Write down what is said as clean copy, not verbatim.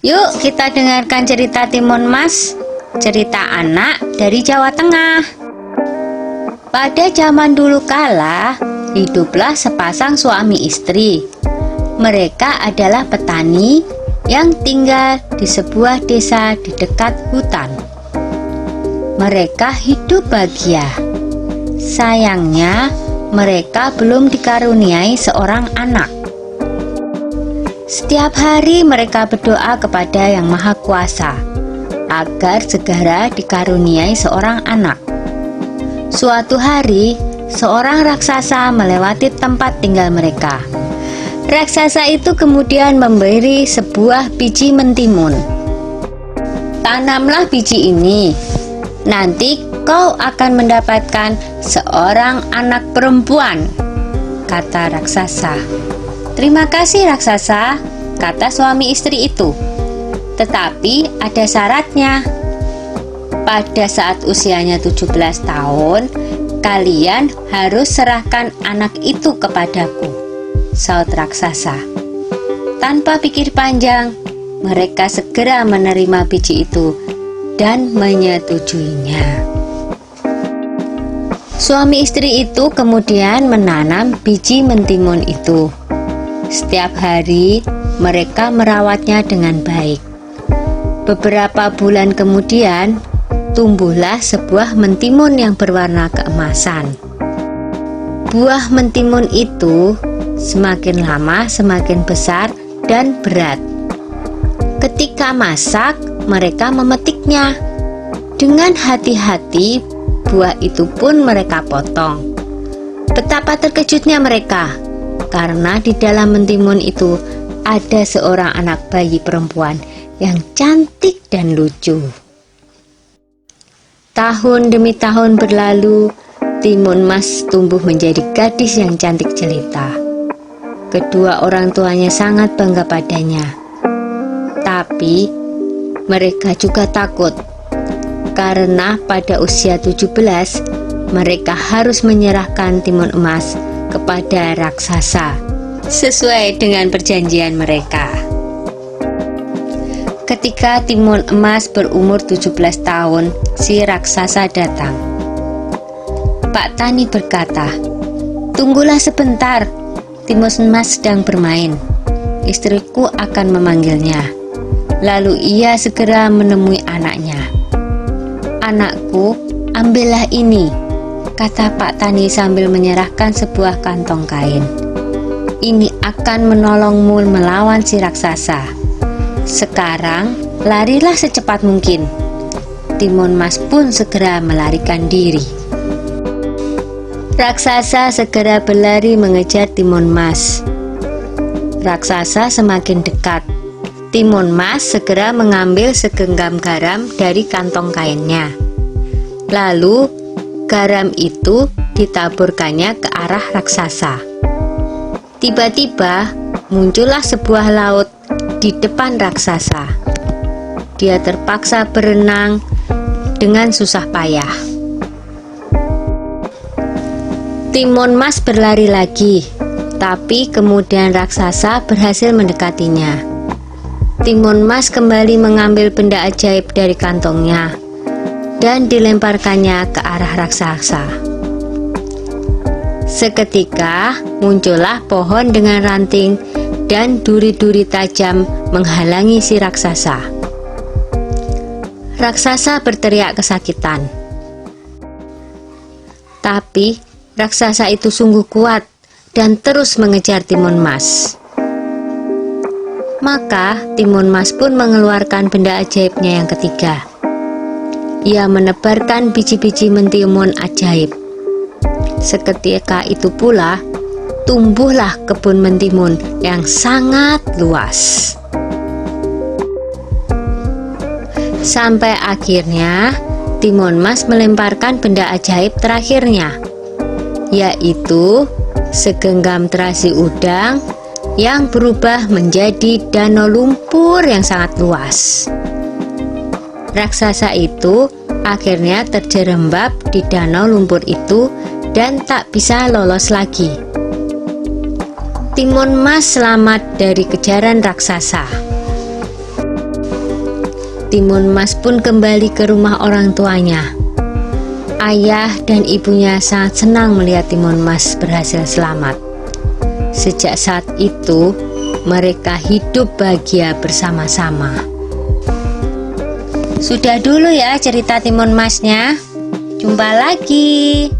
Yuk kita dengarkan cerita Timun Mas, cerita anak dari Jawa Tengah. Pada zaman dulu kala, hiduplah sepasang suami istri. Mereka adalah petani yang tinggal di sebuah desa di dekat hutan. Mereka hidup bahagia. Sayangnya, mereka belum dikaruniai seorang anak. Setiap hari mereka berdoa kepada Yang Maha Kuasa agar segera dikaruniai seorang anak. Suatu hari, seorang raksasa melewati tempat tinggal mereka. Raksasa itu kemudian memberi sebuah biji mentimun. Tanamlah biji ini, nanti kau akan mendapatkan seorang anak perempuan, kata raksasa. Terima kasih raksasa, kata suami istri itu. Tetapi ada syaratnya. Pada saat usianya 17 tahun, kalian harus serahkan anak itu kepadaku, saut raksasa. Tanpa pikir panjang, mereka segera menerima biji itu dan menyetujuinya. Suami istri itu kemudian menanam biji mentimun itu. Setiap hari mereka merawatnya dengan baik. Beberapa bulan kemudian tumbuhlah sebuah mentimun yang berwarna keemasan. Buah mentimun itu semakin lama semakin besar dan berat. Ketika masak, mereka memetiknya. Dengan hati-hati, buah itu pun mereka potong. Betapa terkejutnya mereka, karena di dalam mentimun itu ada seorang anak bayi perempuan yang cantik dan lucu. Tahun demi tahun berlalu, Timun Mas tumbuh menjadi gadis yang cantik jelita. Kedua orang tuanya sangat bangga padanya. Tapi mereka juga takut, karena pada usia 17 mereka harus menyerahkan Timun Emas kepada raksasa sesuai dengan perjanjian mereka. Ketika Timun Emas berumur 17 tahun, si raksasa datang. Pak Tani berkata, "Tunggulah sebentar, Timun Emas sedang bermain. Istriku akan memanggilnya." Lalu ia segera menemui anaknya. "Anakku, ambillah ini," kata Pak Tani sambil menyerahkan sebuah kantong kain. "Ini akan menolongmu melawan si raksasa. Sekarang larilah secepat mungkin." Timun Mas pun segera melarikan diri. Raksasa segera berlari mengejar Timun Mas. Raksasa semakin dekat. Timun Mas segera mengambil segenggam garam dari kantong kainnya. Lalu garam itu ditaburkannya ke arah raksasa. Tiba-tiba muncullah sebuah laut di depan raksasa. Dia terpaksa berenang dengan susah payah. Timun Mas berlari lagi, tapi kemudian raksasa berhasil mendekatinya. Timun Mas kembali mengambil benda ajaib dari kantongnya dan dilemparkannya ke arah raksasa. Seketika muncullah pohon dengan ranting dan duri-duri tajam menghalangi si raksasa. Raksasa berteriak kesakitan. Tapi raksasa itu sungguh kuat dan terus mengejar Timun Mas. Maka Timun Mas pun mengeluarkan benda ajaibnya yang ketiga. Ia menebarkan biji-biji mentimun ajaib. Seketika itu pula tumbuhlah kebun mentimun yang sangat luas. Sampai akhirnya Timun Mas melemparkan benda ajaib terakhirnya, yaitu segenggam terasi udang yang berubah menjadi danau lumpur yang sangat luas. Raksasa itu akhirnya terjerembab di danau lumpur itu dan tak bisa lolos lagi. Timun Mas selamat dari kejaran raksasa. Timun Mas pun kembali ke rumah orang tuanya. Ayah dan ibunya sangat senang melihat Timun Mas berhasil selamat. Sejak saat itu, mereka hidup bahagia bersama-sama. Sudah dulu ya cerita Timun Masnya. Jumpa lagi.